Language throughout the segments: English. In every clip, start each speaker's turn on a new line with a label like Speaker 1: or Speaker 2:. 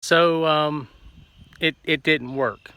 Speaker 1: So it didn't work.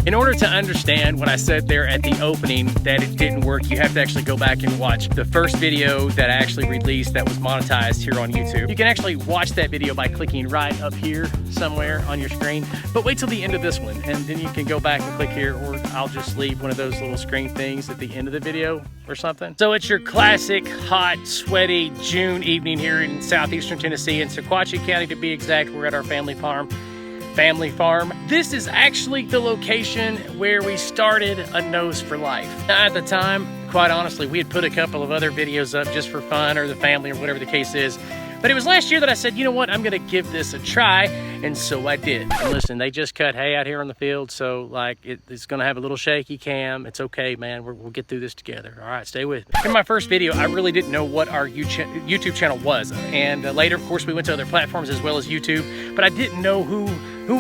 Speaker 1: In order to understand what I said there at the opening that it didn't work, you have to actually go back and watch the first video that I actually released that was monetized here on YouTube. You can actually watch that video by clicking right up here somewhere on your screen, but wait till the end of this one and then you can go back and click here, or I'll just leave one of those little screen things at the end of the video or something. So it's your classic hot, sweaty June evening here in southeastern Tennessee, in Sequatchie County to be exact. We're at our family farm. This is actually the location where we started A Nose for Life. Now, at the time, quite honestly, we had put a couple of other videos up just for fun or the family or whatever the case is. But it was last year that I said, you know what, I'm gonna give this a try, and so I did. And listen, they just cut hay out here on the field, so like it's gonna have a little shaky cam. It's okay, man, we'll get through this together. All right, stay with me. In my first video, I really didn't know what our YouTube channel was. And later, of course, we went to other platforms as well as YouTube, but I didn't know who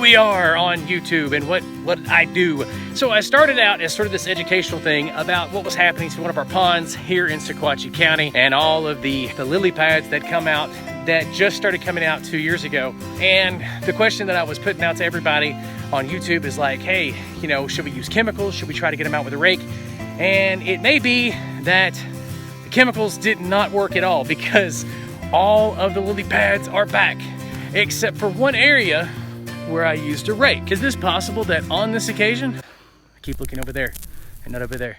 Speaker 1: we are on YouTube and what I do. So I started out as sort of this educational thing about what was happening to one of our ponds here in Sequatchie County and all of the lily pads that come out, that just started coming out 2 years ago. And the question that I was putting out to everybody on YouTube is like, hey, you know, should we use chemicals? Should we try to get them out with a rake? And it may be that the chemicals did not work at all, because all of the lily pads are back, except for one area where I used a rake. Is this possible that on this occasion, I keep looking over there and not over there.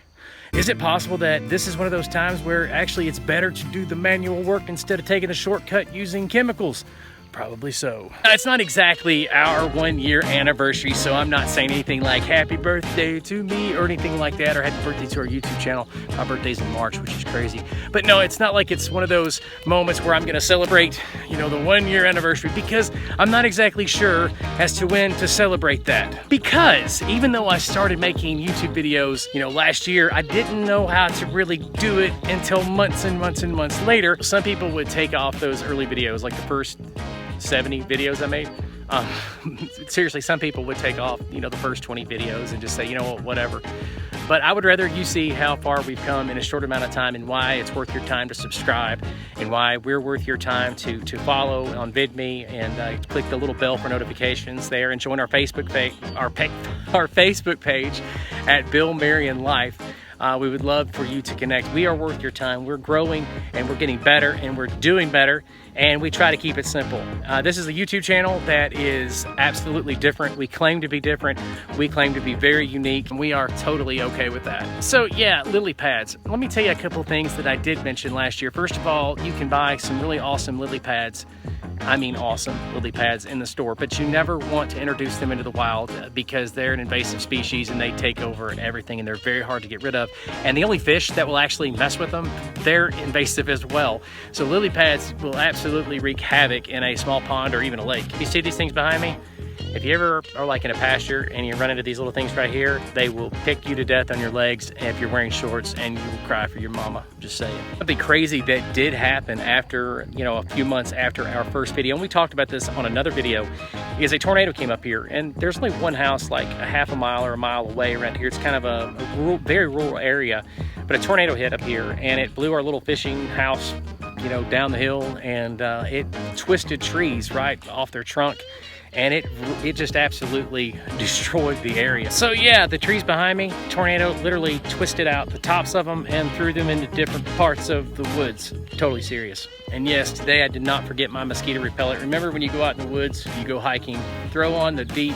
Speaker 1: Is it possible that this is one of those times where actually it's better to do the manual work instead of taking a shortcut using chemicals? Probably so. It's not exactly our 1 year anniversary, so I'm not saying anything like happy birthday to me or anything like that, or happy birthday to our YouTube channel. My birthday's in March, which is crazy. But no, it's not like it's one of those moments where I'm gonna celebrate, you know, the 1 year anniversary, because I'm not exactly sure as to when to celebrate that. Because even though I started making YouTube videos, you know, last year, I didn't know how to really do it until months and months and months later. Some people would take off those early videos, like the first 70 videos I made. Seriously, some people would take off, you know, the first 20 videos and just say, you know what, whatever. But I would rather you see how far we've come in a short amount of time, and why it's worth your time to subscribe, and why we're worth your time to follow on VidMe, and click the little bell for notifications there, and join our Facebook page, our Facebook page at Bill Marion Life. We would love for you to connect. We are worth your time. We're growing and we're getting better and we're doing better, and we try to keep it simple. This is a YouTube channel that is absolutely different. We claim to be different. We claim to be very unique, and we are totally okay with that. So yeah, lily pads. Let me tell you a couple of things that I did mention last year. First of all, you can buy some really awesome lily pads. I mean awesome lily pads in the store, but you never want to introduce them into the wild because they're an invasive species and they take over everything, and they're very hard to get rid of. And the only fish that will actually mess with them, they're invasive as well. So lily pads will absolutely wreak havoc in a small pond or even a lake. You see these things behind me? If you ever are like in a pasture and you run into these little things right here, they will pick you to death on your legs if you're wearing shorts, and you will cry for your mama, just saying. Something crazy that did happen after, you know, a few months after our first video, and we talked about this on another video, is a tornado came up here, and there's only one house like a half a mile or a mile away around here. It's kind of a rural, very rural area, but a tornado hit up here and it blew our little fishing house, you know, down the hill, and it twisted trees right off their trunk. And it just absolutely destroyed the area. So yeah, the trees behind me, tornado literally twisted out the tops of them and threw them into different parts of the woods. Totally serious. And yes, today I did not forget my mosquito repellent. Remember, when you go out in the woods, you go hiking, throw on the deep,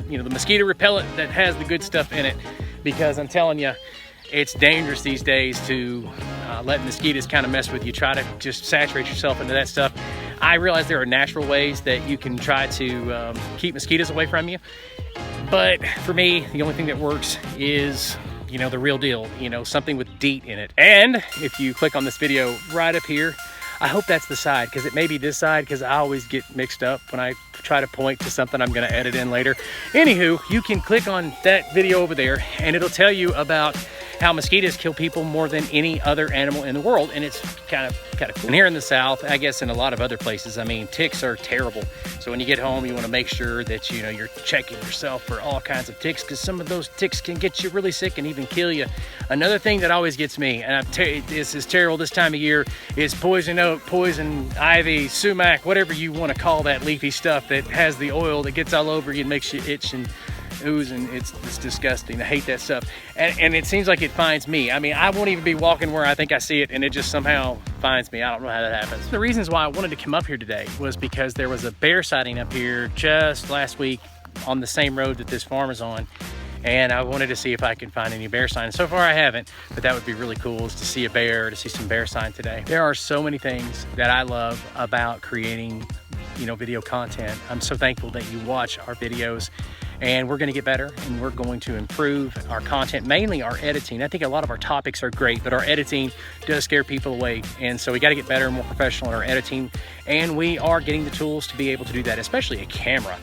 Speaker 1: you know, the mosquito repellent that has the good stuff in it, because I'm telling you, it's dangerous these days to let mosquitoes kind of mess with you. Try to just saturate yourself into that stuff. I realize there are natural ways that you can try to keep mosquitoes away from you. But for me, the only thing that works is, you know, the real deal, you know, something with DEET in it. And if you click on this video right up here, I hope that's the side, because it may be this side, because I always get mixed up when I try to point to something I'm going to edit in later. Anywho, you can click on that video over there and it'll tell you about how mosquitoes kill people more than any other animal in the world, and it's kind of cool. And here in the South, I guess in a lot of other places, I mean, ticks are terrible. So when you get home, you want to make sure that you're checking yourself for all kinds of ticks, because some of those ticks can get you really sick and even kill you. Another thing that always gets me, and this is terrible this time of year, is poison oak, poison ivy, sumac, whatever you want to call that leafy stuff that has the oil that gets all over you and makes you itch and ooze, and it's disgusting. I hate that stuff, and it seems like it finds me. I mean, I won't even be walking where I think I see it, and it just somehow finds me. I don't know how that happens. The reasons why I wanted to come up here today was because there was a bear sighting up here just last week on the same road that this farm is on, and I wanted to see if I could find any bear signs. So far I haven't, but that would be really cool, is to see a bear, to see some bear sign today. There are so many things that I love about creating, video content. I'm so thankful that you watch our videos, and we're going to get better, and we're going to improve our content, mainly our editing. I think a lot of our topics are great, but our editing does scare people away, and so we got to get better and more professional in our editing, and we are getting the tools to be able to do that, especially a camera,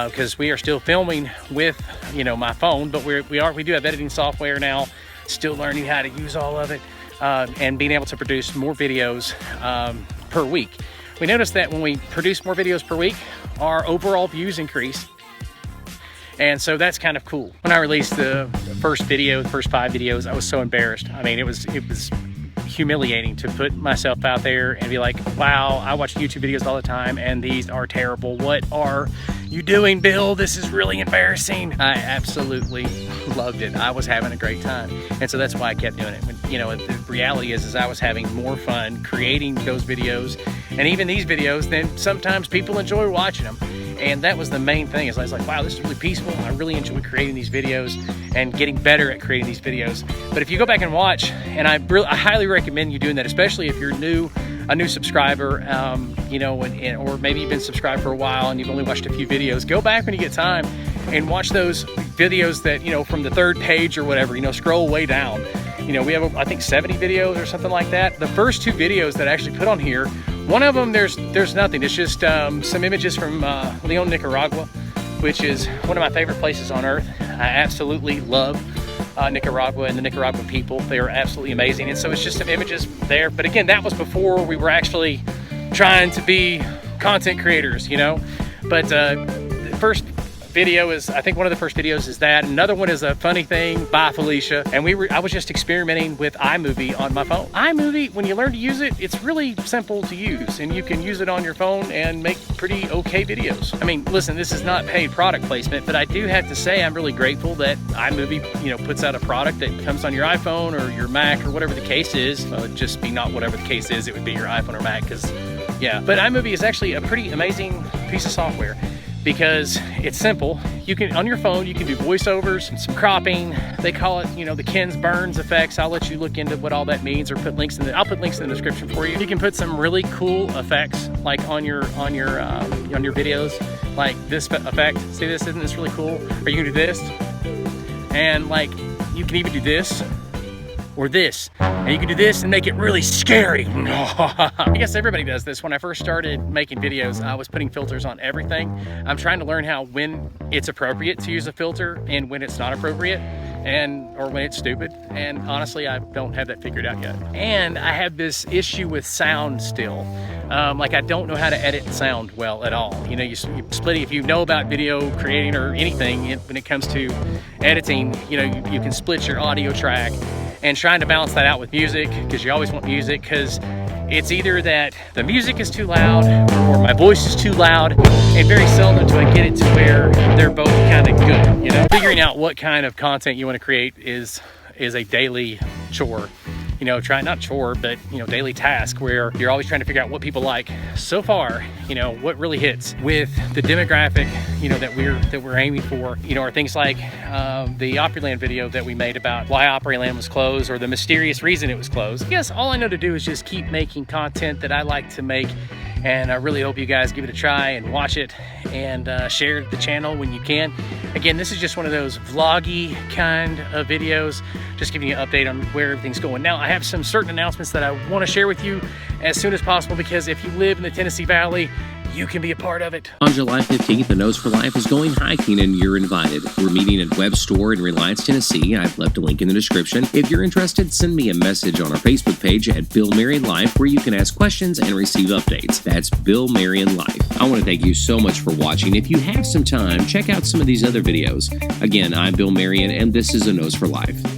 Speaker 1: because we are still filming with my phone, but we do have editing software now, still learning how to use all of it, and being able to produce more videos per week. We noticed that when we produce more videos per week, our overall views increase. And so that's kind of cool. When I released the first 5 videos, I was so embarrassed. I mean, it was humiliating to put myself out there and be like, wow, I watch YouTube videos all the time and these are terrible. What are you doing, Bill? This is really embarrassing. I absolutely loved it. I was having a great time. And so that's why I kept doing it. The reality is I was having more fun creating those videos and even these videos than sometimes people enjoy watching them. And that was the main thing, is I was like, wow, this is really peaceful. I really enjoy creating these videos and getting better at creating these videos. But if you go back and watch, and I highly recommend you doing that, especially if you're a new subscriber, or maybe you've been subscribed for a while and you've only watched a few videos, go back when you get time and watch those videos that, from the 3rd page or whatever, scroll way down. We have, I think, 70 videos or something like that. The first 2 videos that I actually put on here, one of them, there's nothing. It's just some images from Leon, Nicaragua, which is one of my favorite places on earth. I absolutely love Nicaragua and the Nicaraguan people. They are absolutely amazing. And so it's just some images there. But again, that was before we were actually trying to be content creators, But the first video is, I think one of the first videos is that. Another one is a funny thing by Felicia, and I was just experimenting with iMovie on my phone. iMovie, when you learn to use it, it's really simple to use, and you can use it on your phone and make pretty okay videos. I mean, listen, this is not paid product placement, but I do have to say I'm really grateful that iMovie, puts out a product that comes on your iPhone or your Mac or whatever the case is. Well, it'd just be not whatever the case is, it would be your iPhone or Mac, because yeah. But iMovie is actually a pretty amazing piece of software, because it's simple. You can, on your phone, you can do voiceovers and some cropping. They call it, the Ken's Burns effects. I'll let you look into what all that means, or put links I'll put links in the description for you. You can put some really cool effects, like on your videos, like this effect. See this? Isn't this really cool? Or you can do this, and like you can even do this or this. And you can do this and make it really scary. I guess everybody does this. When I first started making videos, I was putting filters on everything. I'm trying to learn when it's appropriate to use a filter and when it's not appropriate, or when it's stupid. And honestly, I don't have that figured out yet. And I have this issue with sound still. Like, I don't know how to edit sound well at all. You split, if you know about video creating or anything, when it comes to editing, you can split your audio track, and trying to balance that out with music, because you always want music, because it's either that the music is too loud or my voice is too loud, and very seldom do I get it to where they're both kind of good, Figuring out what kind of content you want to create is a daily chore. Not chore, but daily task, where you're always trying to figure out what people like. So far, what really hits with the demographic, that we're aiming for, are things like the Opryland video that we made about why Opryland was closed, or the mysterious reason it was closed. I guess all I know to do is just keep making content that I like to make, and I really hope you guys give it a try and watch it, and share the channel when you can. Again, this is just one of those vloggy kind of videos, just giving you an update on where everything's going. Now, I have some certain announcements that I want to share with you as soon as possible, because if you live in the Tennessee Valley you can be a part of it.
Speaker 2: On July 15th, the Nose for Life is going hiking and you're invited. We're meeting at Webb Store in Reliance, Tennessee. I've left a link in the description. If you're interested, send me a message on our Facebook page at Bill Marion Life, where you can ask questions and receive updates. That's Bill Marion Life. I want to thank you so much for watching. If you have some time, check out some of these other videos. Again, I'm Bill Marion, and this is A Nose for Life.